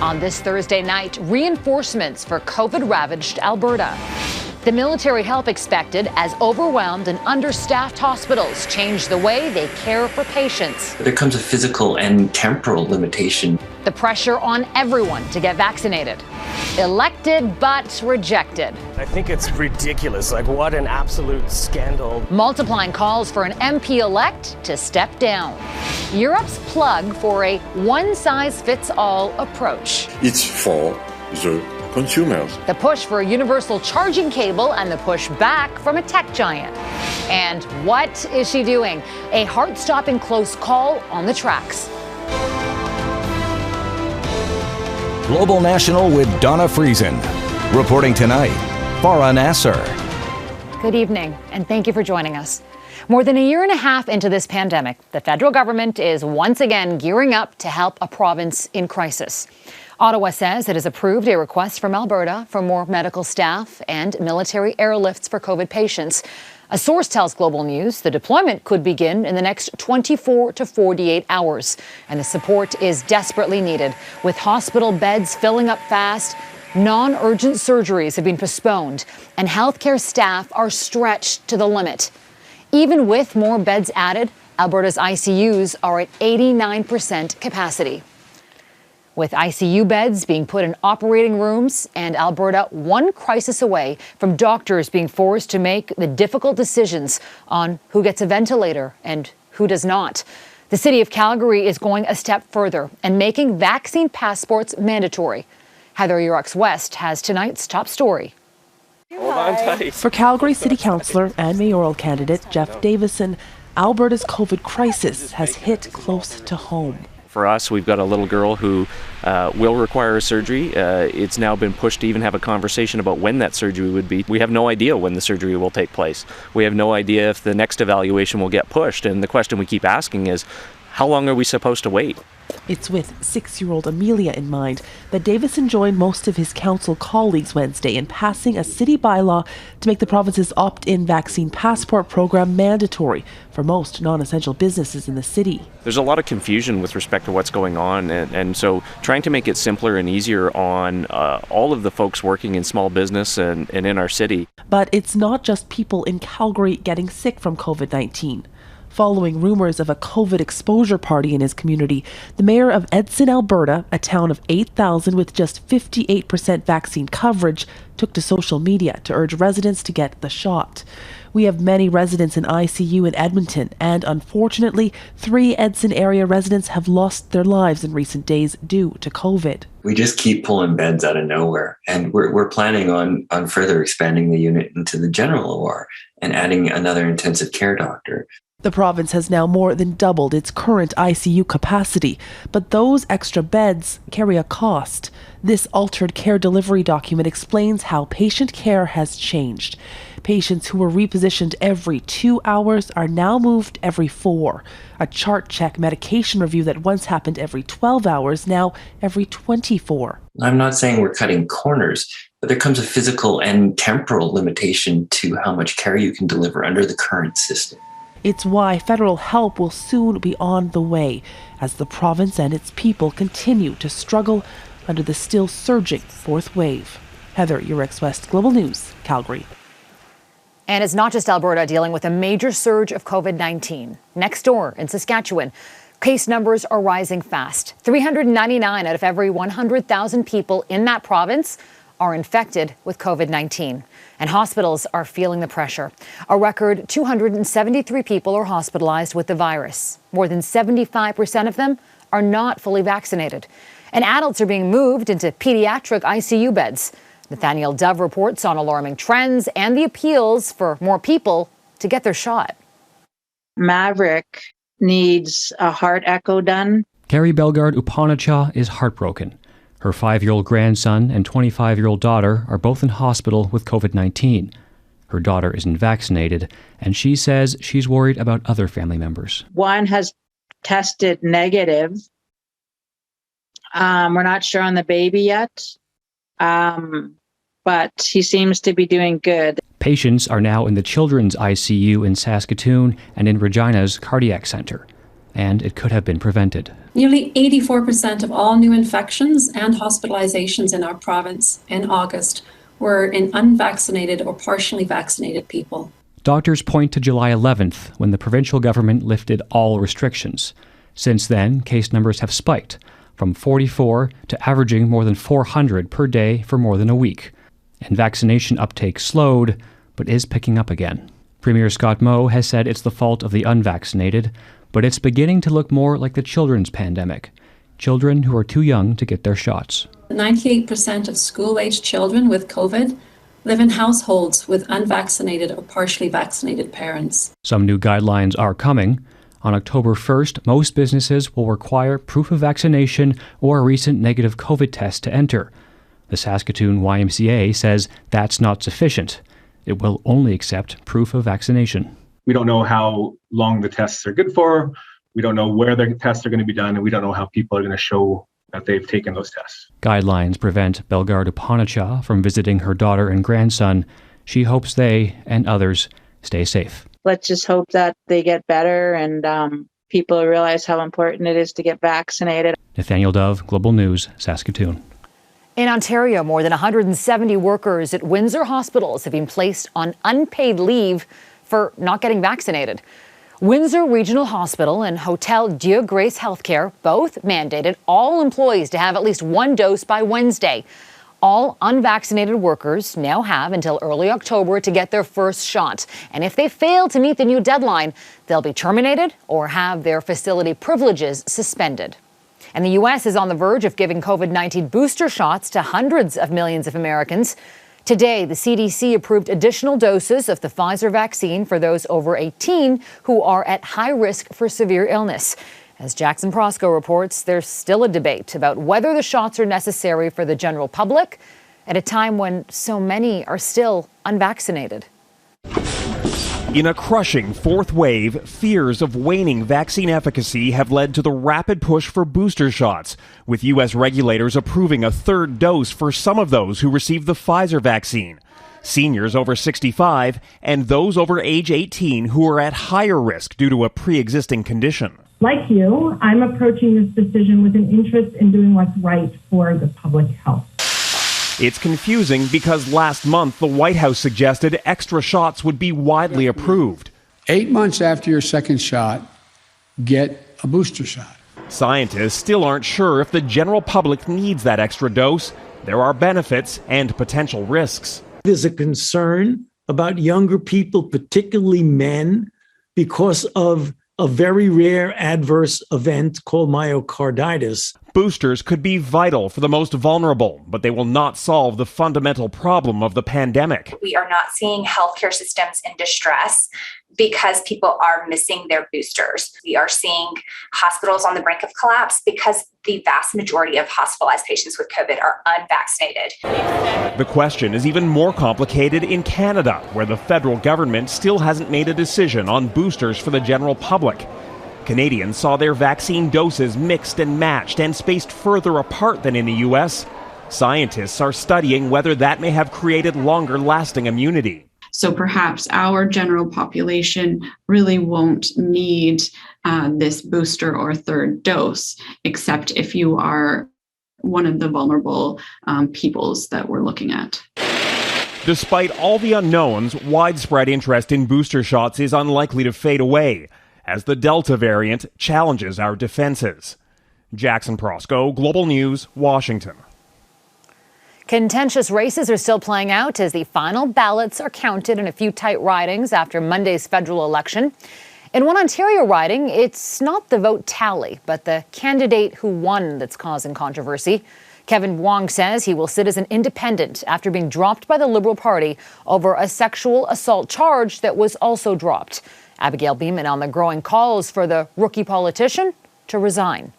On this Thursday night, reinforcements for COVID-ravaged Alberta. The military help expected as overwhelmed and understaffed hospitals change the way they care for patients. There comes a physical and temporal limitation. The pressure on everyone to get vaccinated. Elected but rejected. I think it's ridiculous. Like, what an absolute scandal. Multiplying calls for an MP-elect to step down. Europe's plug for a one-size-fits-all approach. It's for the consumers. The push for a universal charging cable and the push back from a tech giant. And what is she doing? A heart-stopping close call on the tracks. Global National with Donna Friesen. Reporting tonight, Farah Nasser. Good evening, and thank you for joining us. More than a year and a half into this pandemic, the federal government is once again gearing up to help a province in crisis. Ottawa says it has approved a request from Alberta for more medical staff and military airlifts for COVID patients. A source tells Global News the deployment could begin in the next 24 to 48 hours, and the support is desperately needed. With hospital beds filling up fast, non-urgent surgeries have been postponed, and healthcare staff are stretched to the limit. Even with more beds added, Alberta's ICUs are at 89% capacity. With ICU beds being put in operating rooms and Alberta one crisis away from doctors being forced to make the difficult decisions on who gets a ventilator and who does not. The city of Calgary is going a step further and making vaccine passports mandatory. Heather Yourex-West has tonight's top story. Hold on tight. For Calgary City Councillor and mayoral candidate Jeff Davison, Alberta's COVID crisis has hit close to home. For us, we've got a little girl who will require a surgery. It's now been pushed to even have a conversation about when that surgery would be. We have no idea when the surgery will take place. We have no idea if the next evaluation will get pushed. And the question we keep asking is, how long are we supposed to wait? It's with 6-year-old Amelia in mind that Davison joined most of his council colleagues Wednesday in passing a city bylaw to make the province's opt-in vaccine passport program mandatory for most non-essential businesses in the city. There's a lot of confusion with respect to what's going on, and so trying to make it simpler and easier on all of the folks working in small business and in our city. But it's not just people in Calgary getting sick from COVID-19. Following rumors of a COVID exposure party in his community, the mayor of Edson, Alberta, a town of 8,000 with just 58% vaccine coverage, took to social media to urge residents to get the shot. We have many residents in ICU in Edmonton, and unfortunately, 3 Edson area residents have lost their lives in recent days due to COVID. We just keep pulling beds out of nowhere, and we're planning on further expanding the unit into the general OR and adding another intensive care doctor. The province has now more than doubled its current ICU capacity, but those extra beds carry a cost. This altered care delivery document explains how patient care has changed. Patients who were repositioned every 2 hours are now moved every 4. A chart check medication review that once happened every 12 hours, now every 24. I'm not saying we're cutting corners, but there comes a physical and temporal limitation to how much care you can deliver under the current system. It's why federal help will soon be on the way as the province and its people continue to struggle under the still surging fourth wave. Heather Yourex-West, Global News, Calgary. And it's not just Alberta dealing with a major surge of COVID-19. Next door in Saskatchewan, case numbers are rising fast. 399 out of every 100,000 people in that province are infected with COVID-19. And hospitals are feeling the pressure. A record 273 people are hospitalized with the virus. More than 75% of them are not fully vaccinated. And adults are being moved into pediatric ICU beds. Nataniel Dove reports on alarming trends and the appeals for more people to get their shot. Maverick needs a heart echo done. Carrie Bellegarde Upanacha is heartbroken. Her 5-year-old grandson and 25-year-old daughter are both in hospital with COVID-19. Her daughter isn't vaccinated, and she says she's worried about other family members. One has tested negative. We're not sure on the baby yet, but he seems to be doing good. Patients are now in the children's ICU in Saskatoon and in Regina's cardiac center. and it could have been prevented. Nearly 84% of all new infections and hospitalizations in our province in August were in unvaccinated or partially vaccinated people. Doctors point to July 11th, when the provincial government lifted all restrictions. Since then, case numbers have spiked, from 44 to averaging more than 400 per day for more than a week. And vaccination uptake slowed, but is picking up again. Premier Scott Moe has said it's the fault of the unvaccinated, but it's beginning to look more like the children's pandemic. Children who are too young to get their shots. 98% of school-aged children with COVID live in households with unvaccinated or partially vaccinated parents. Some new guidelines are coming. On October 1st, most businesses will require proof of vaccination or a recent negative COVID test to enter. The Saskatchewan YMCA says that's not sufficient. It will only accept proof of vaccination. We don't know how long the tests are good for. We don't know where the tests are going to be done, and we don't know how people are going to show that they've taken those tests. Guidelines prevent Bellegarde Upanacha from visiting her daughter and grandson. She hopes they and others stay safe. Let's just hope that they get better and people realize how important it is to get vaccinated. Nataniel Dove, Global News, Saskatoon. In Ontario, more than 170 workers at Windsor hospitals have been placed on unpaid leave for not getting vaccinated. Windsor Regional Hospital and Hotel Dieu Grace Healthcare both mandated all employees to have at least one dose by Wednesday. All unvaccinated workers now have until early October to get their first shot. And if they fail to meet the new deadline, they'll be terminated or have their facility privileges suspended. And the U.S. is on the verge of giving COVID-19 booster shots to hundreds of millions of Americans. Today, the CDC approved additional doses of the Pfizer vaccine for those over 18 who are at high risk for severe illness. As Jackson Proskow reports, there's still a debate about whether the shots are necessary for the general public at a time when so many are still unvaccinated. In a crushing fourth wave, fears of waning vaccine efficacy have led to the rapid push for booster shots, with U.S. regulators approving a third dose for some of those who received the Pfizer vaccine. Seniors over 65 and those over age 18 who are at higher risk due to a pre-existing condition. Like you, I'm approaching this decision with an interest in doing what's right for the public health. It's confusing because last month the White House suggested extra shots would be widely approved. 8 months after your second shot, get a booster shot. Scientists still aren't sure if the general public needs that extra dose. There are benefits and potential risks. There's a concern about younger people, particularly men, because of a very rare adverse event called myocarditis. Boosters could be vital for the most vulnerable, but they will not solve the fundamental problem of the pandemic. We are not seeing healthcare systems in distress because people are missing their boosters. We are seeing hospitals on the brink of collapse because the vast majority of hospitalized patients with COVID are unvaccinated. The question is even more complicated in Canada, where the federal government still hasn't made a decision on boosters for the general public. Canadians saw their vaccine doses mixed and matched and spaced further apart than in the U.S. Scientists are studying whether that may have created longer-lasting immunity. So perhaps our general population really won't need this booster or third dose, except if you are one of the vulnerable peoples that we're looking at. Despite all the unknowns, widespread interest in booster shots is unlikely to fade away as the Delta variant challenges our defenses. Jackson Proskow, Global News, Washington. Contentious races are still playing out as the final ballots are counted in a few tight ridings after Monday's federal election. In one Ontario riding, it's not the vote tally, but the candidate who won that's causing controversy. Kevin Wong says he will sit as an independent after being dropped by the Liberal Party over a sexual assault charge that was also dropped. Abigail Beeman on the growing calls for the rookie politician to resign.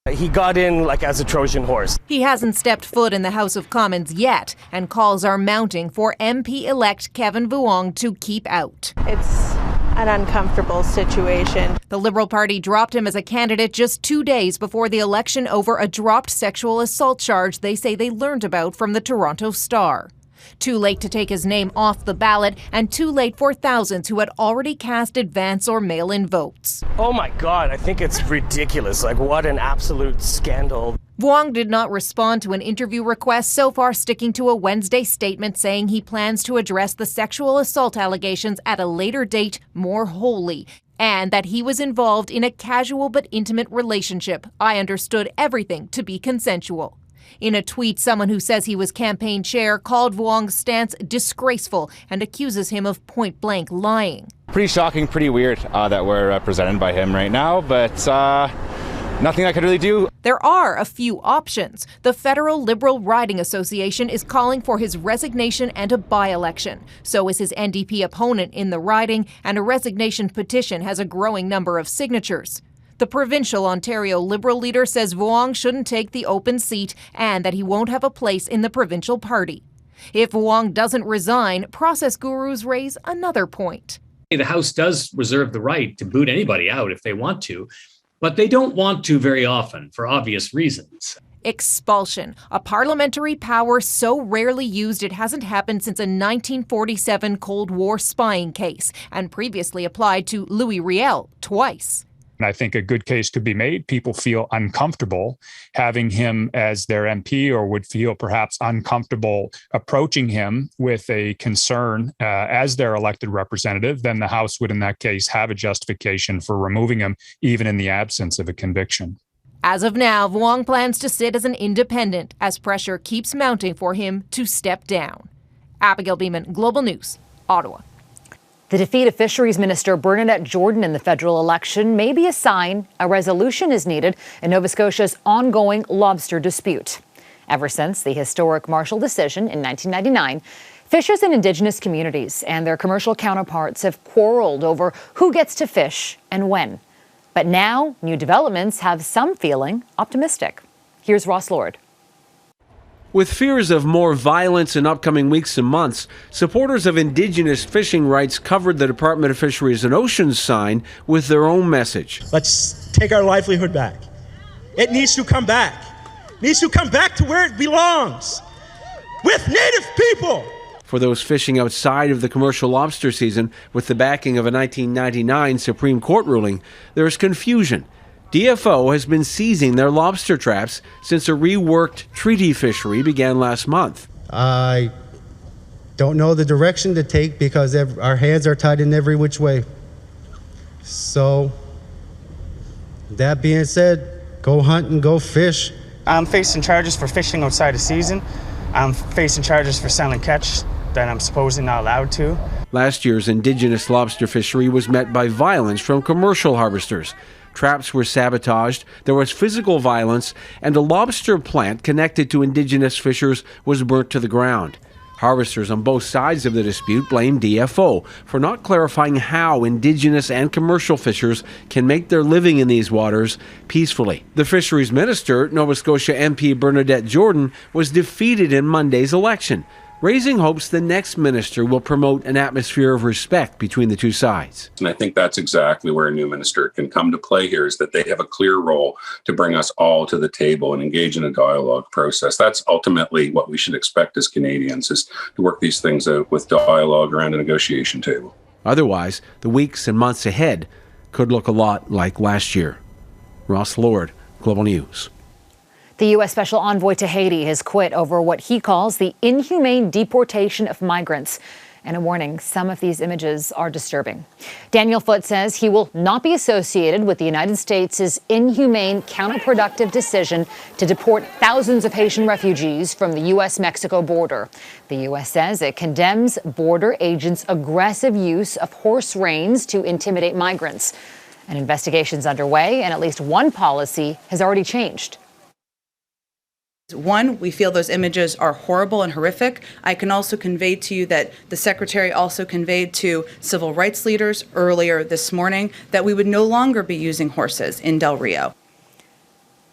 He got in like as a Trojan horse. He hasn't stepped foot in the House of Commons yet, and calls are mounting for MP-elect Kevin Wong to keep out. It's an uncomfortable situation. The Liberal Party dropped him as a candidate just 2 days before the election over a dropped sexual assault charge they say they learned about from the Toronto Star. Too late to take his name off the ballot, and too late for thousands who had already cast advance or mail-in votes. Oh my God, I think it's ridiculous. Like, what an absolute scandal. Wong did not respond to an interview request, so far sticking to a Wednesday statement saying he plans to address the sexual assault allegations at a later date more wholly, and that he was involved in a casual but intimate relationship. I understood everything to be consensual. In a tweet, someone who says he was campaign chair called Wong's stance disgraceful and accuses him of point-blank lying. Pretty shocking, pretty weird that we're represented by him right now, but nothing I could really do. There are a few options. The Federal Liberal Riding Association is calling for his resignation and a by-election. So is his NDP opponent in the riding, and a resignation petition has a growing number of signatures. The provincial Ontario Liberal leader says Wong shouldn't take the open seat and that he won't have a place in the provincial party. If Wong doesn't resign, process gurus raise another point. The House does reserve the right to boot anybody out if they want to, but they don't want to very often for obvious reasons. Expulsion, a parliamentary power so rarely used it hasn't happened since a 1947 Cold War spying case, and previously applied to Louis Riel twice. And I think a good case could be made. People feel uncomfortable having him as their MP, or would feel perhaps uncomfortable approaching him with a concern as their elected representative. Then the House would, in that case, have a justification for removing him, even in the absence of a conviction. As of now, Wong plans to sit as an independent as pressure keeps mounting for him to step down. Abigail Beeman, Global News, Ottawa. The defeat of Fisheries Minister Bernadette Jordan in the federal election may be a sign a resolution is needed in Nova Scotia's ongoing lobster dispute. Ever since the historic Marshall decision in 1999, fishers in Indigenous communities and their commercial counterparts have quarreled over who gets to fish and when. But now, new developments have some feeling optimistic. Here's Ross Lord. With fears of more violence in upcoming weeks and months, supporters of Indigenous fishing rights covered the Department of Fisheries and Oceans sign with their own message. Let's take our livelihood back. It needs to come back. It needs to come back to where it belongs, with Native people. For those fishing outside of the commercial lobster season, with the backing of a 1999 Supreme Court ruling, there is confusion. DFO has been seizing their lobster traps since a reworked treaty fishery began last month. I don't know the direction to take because our hands are tied in every which way. So, that being said, go hunt and go fish. I'm facing charges for fishing outside of season. I'm facing charges for selling catch that I'm supposedly not allowed to. Last year's Indigenous lobster fishery was met by violence from commercial harvesters. Traps were sabotaged, there was physical violence, and a lobster plant connected to Indigenous fishers was burnt to the ground. Harvesters on both sides of the dispute blame DFO for not clarifying how Indigenous and commercial fishers can make their living in these waters peacefully. The fisheries minister, Nova Scotia MP Bernadette Jordan, was defeated in Monday's election, raising hopes the next minister will promote an atmosphere of respect between the two sides. And I think that's exactly where a new minister can come to play here, is that they have a clear role to bring us all to the table and engage in a dialogue process. That's ultimately what we should expect as Canadians, is to work these things out with dialogue around a negotiation table. Otherwise, the weeks and months ahead could look a lot like last year. Ross Lord, Global News. The U.S. Special Envoy to Haiti has quit over what he calls the inhumane deportation of migrants. And a warning, some of these images are disturbing. Daniel Foote says he will not be associated with the United States' inhumane, counterproductive decision to deport thousands of Haitian refugees from the U.S.-Mexico border. The U.S. says it condemns border agents' aggressive use of horse reins to intimidate migrants. An investigation's underway, and at least one policy has already changed. One, we feel those images are horrible and horrific. I can also convey to you that the Secretary also conveyed to civil rights leaders earlier this morning that we would no longer be using horses in Del Rio.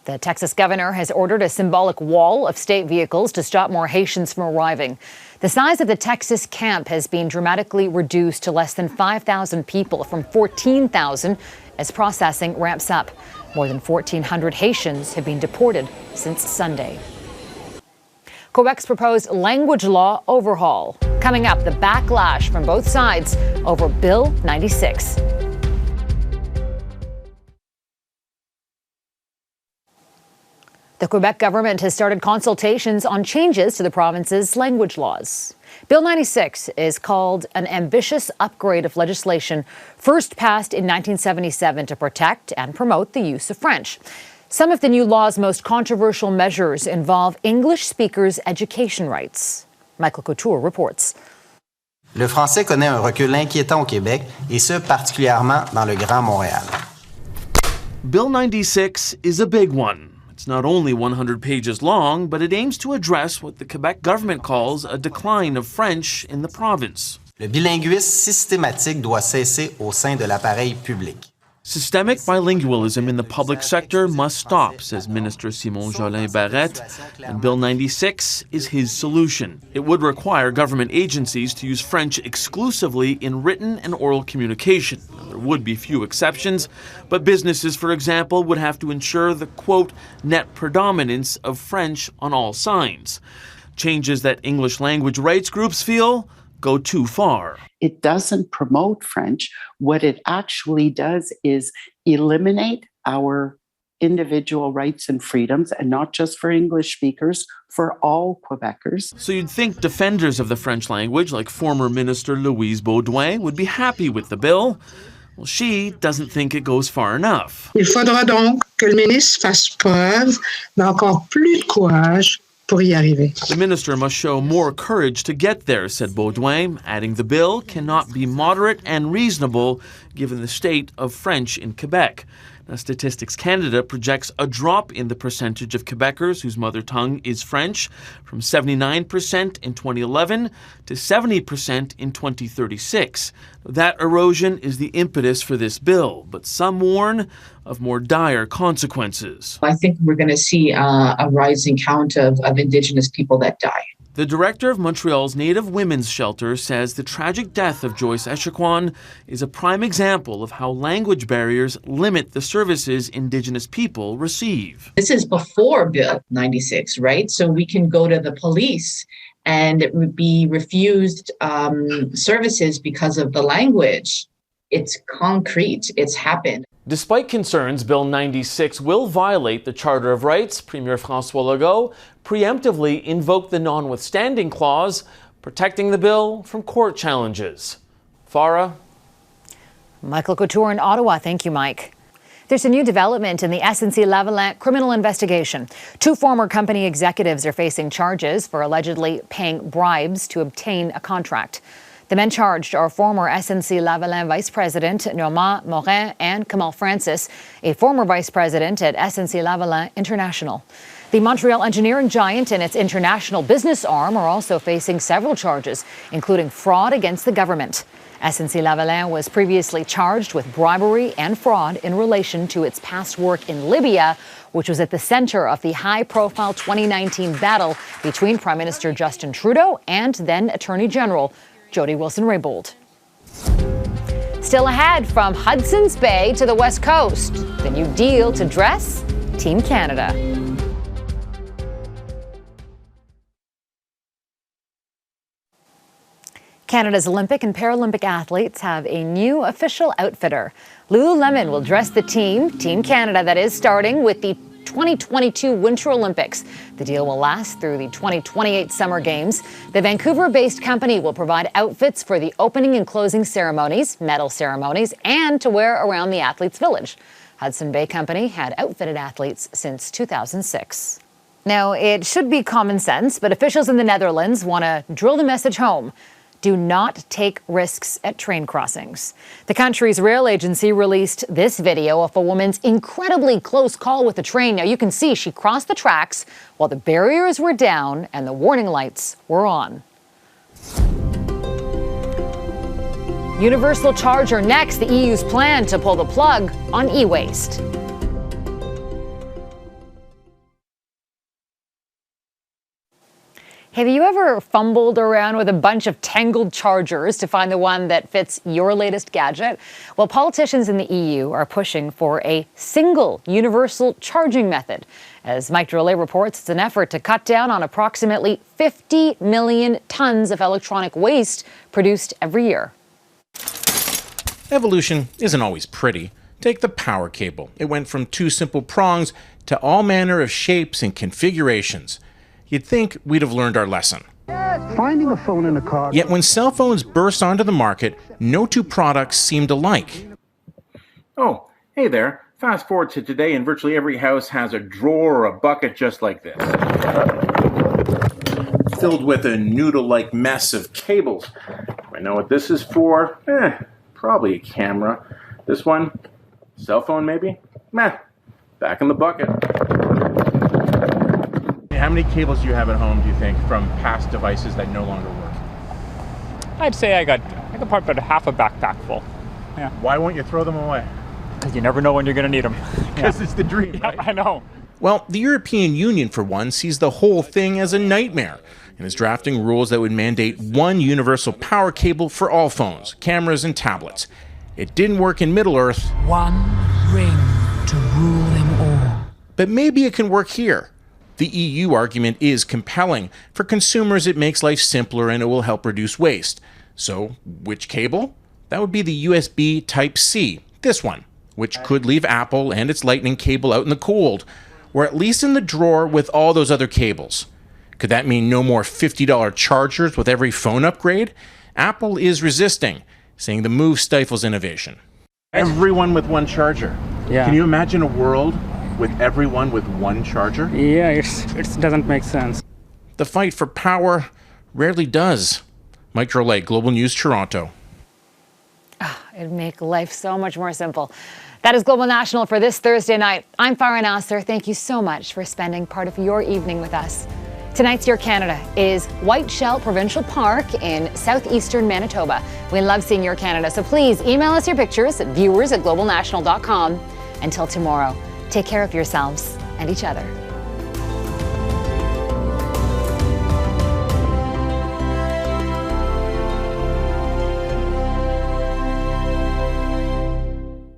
The Texas governor has ordered a symbolic wall of state vehicles to stop more Haitians from arriving. The size of the Texas camp has been dramatically reduced to less than 5,000 people from 14,000 as processing ramps up. More than 1,400 Haitians have been deported since Sunday. Quebec's proposed language law overhaul. Coming up, the backlash from both sides over Bill 96. The Quebec government has started consultations on changes to the province's language laws. Bill 96 is called an ambitious upgrade of legislation first passed in 1977 to protect and promote the use of French. Some of the new law's most controversial measures involve English speakers' education rights. Michael Couture reports. Le français connaît un recul inquiétant au Québec, et ce particulièrement dans le Grand Montréal. Bill 96 is a big one. It's not only 100 pages long, but it aims to address what the Quebec government calls a decline of French in the province. Le bilinguisme systématique doit cesser au sein de l'appareil public. Systemic bilingualism in the public sector must stop, says Minister Simon Jolin Barrette, and Bill 96 is his solution. It would require government agencies to use French exclusively in written and oral communication. There would be few exceptions, but businesses, for example, would have to ensure the, quote, net predominance of French on all signs. Changes that English language rights groups feel go too far. It doesn't promote French. What it actually does is eliminate our individual rights and freedoms, and not just for English speakers, for all Quebecers. So you'd think defenders of the French language, like former Minister Louise Beaudoin, would be happy with the bill. Well, she doesn't think it goes far enough. Il faudra donc que le ministre fasse preuve d'encore plus de courage pour y arriver. The minister must show more courage to get there, said Beaudoin, adding the bill cannot be moderate and reasonable given the state of French in Quebec. Now, Statistics Canada projects a drop in the percentage of Quebecers whose mother tongue is French from 79% in 2011 to 70% in 2036. That erosion is the impetus for this bill, but some warn of more dire consequences. I think we're going to see a rising count of Indigenous people that die. The director of Montreal's Native Women's Shelter says the tragic death of Joyce Echaquan is a prime example of how language barriers limit the services Indigenous people receive. This is before Bill 96, right? So we can go to the police and it would be refused services because of the language. It's concrete. It's happened. Despite concerns, Bill 96 will violate the Charter of Rights. Premier François Legault preemptively invoked the notwithstanding clause, protecting the bill from court challenges. Farah? Michael Couture in Ottawa. Thank you, Mike. There's a new development in the SNCLavalin criminal investigation. 2 former company executives are facing charges for allegedly paying bribes to obtain a contract. The men charged are former SNCLavalin Vice President Norma Morin and Kamal Francis, a former Vice President at SNCLavalin International. The Montreal engineering giant and its international business arm are also facing several charges, including fraud against the government. SNCLavalin was previously charged with bribery and fraud in relation to its past work in Libya, which was at the center of the high-profile 2019 battle between Prime Minister Justin Trudeau and then Attorney General Jody Wilson-Raybould. Still ahead, from Hudson's Bay to the West Coast, the new deal to dress Team Canada. Canada's Olympic and Paralympic athletes have a new official outfitter. Lululemon will dress the team, Team Canada, that is, starting with the 2022 Winter Olympics. The deal will last through the 2028 Summer Games. The Vancouver-based company will provide outfits for the opening and closing ceremonies, medal ceremonies, and to wear around the athletes' village. Hudson Bay Company had outfitted athletes since 2006. Now, it should be common sense, but officials in the Netherlands want to drill the message home. Do not take risks at train crossings. The country's rail agency released this video of a woman's incredibly close call with the train. Now you can see she crossed the tracks while the barriers were down and the warning lights were on. Universal charger next, the EU's plan to pull the plug on e-waste. Have you ever fumbled around with a bunch of tangled chargers to find the one that fits your latest gadget? Well, politicians in the EU are pushing for a single universal charging method. As Mike Drolet reports, it's an effort to cut down on approximately 50 million tons of electronic waste produced every year. Evolution isn't always pretty. Take the power cable. It went from 2 simple prongs to all manner of shapes and configurations. You'd think we'd have learned our lesson. Finding a phone in a car. Yet when cell phones burst onto the market, no 2 products seemed alike. Oh, hey there. Fast forward to today and virtually every house has a drawer or a bucket just like this. Filled with a noodle-like mess of cables. I know what this is for. Probably a camera. This one, cell phone maybe? Back in the bucket. How many cables do you have at home, do you think, from past devices that no longer work? I'd say I got probably about half a backpack full. Yeah. Why won't you throw them away? Because you never know when you're going to need them. Because it's the dream, right? I know. Well, the European Union, for one, sees the whole thing as a nightmare and is drafting rules that would mandate one universal power cable for all phones, cameras, and tablets. It didn't work in Middle-earth. One ring to rule them all. But maybe it can work here. The EU argument is compelling. For consumers, it makes life simpler and it will help reduce waste. So, which cable? That would be the USB Type-C, this one, which could leave Apple and its Lightning cable out in the cold, or at least in the drawer with all those other cables. Could that mean no more $50 chargers with every phone upgrade? Apple is resisting, saying the move stifles innovation. Everyone with one charger. Yeah. Can you imagine a world with everyone with one charger? Yeah, it doesn't make sense. The fight for power rarely does. Mike Drolet, Global News, Toronto. It'd make life so much more simple. That is Global National for this Thursday night. I'm Farah Nasser. Thank you so much for spending part of your evening with us. Tonight's Your Canada is White Shell Provincial Park in southeastern Manitoba. We love seeing Your Canada, so please email us your pictures at viewers@globalnational.com. Until tomorrow, take care of yourselves and each other.